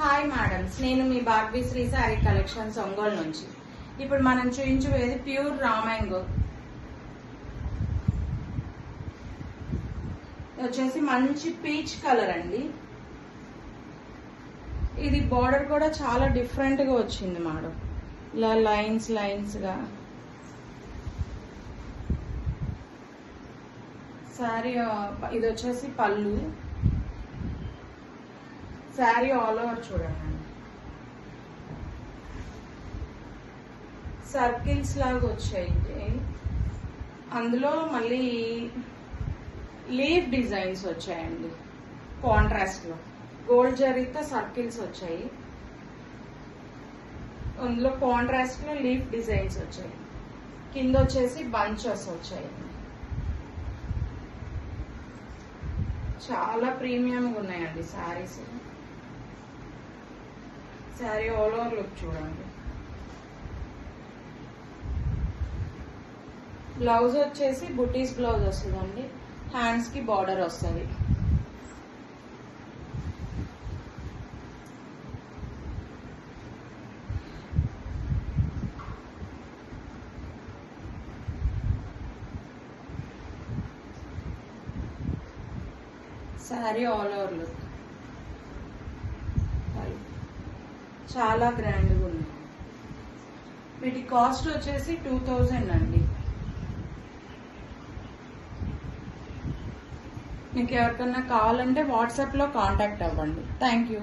Hi madams, నేను మీ Barbie Shri sari collections Ongole నుంచి. ఇప్పుడు మనం చూపించబోయేది ప్యూర్ రామాంగో. వచ్చేసి మంచి పీచ్ కలర్ అండి. ఇది బార్డర్ కూడా చాలా డిఫరెంట్ గా వచ్చింది మేడం, ఇలా లైన్స్ లైన్స్ గా. శారీ ఇది వచ్చేసి పళ్ళు. శారీ ఆల్ ఓవర్ చూడండి, సర్కిల్స్ లాగా వచ్చాయి. అందులో మళ్ళీ లీఫ్ డిజైన్స్ వచ్చాయండి. కాంట్రాస్ట్ లో గోల్డ్ జరీతో సర్కిల్స్ వచ్చాయి. అందులో కాంట్రాస్ట్ లో లీఫ్ డిజైన్స్ వచ్చాయి. కింద వచ్చేసి బంచెస్ వచ్చాయి. చాలా ప్రీమియంగా ఉన్నాయండి saris. Sari all over look చూడండి. బ్లౌజ్ వచ్చేసి బుటీస్ బ్లౌజ్ వస్తుందండి. హ్యాండ్స్ కి బార్డర్ వస్తుంది. శారీ ఆల్ ఓవర్ లుక్ చాలా గ్రాండ్గా ఉంది. వీటి కాస్ట్ వచ్చేసి 2000 అండి. మీకు ఎవరికన్నా కావాలంటే వాట్సాప్లో కాంటాక్ట్ అవ్వండి. Thank you.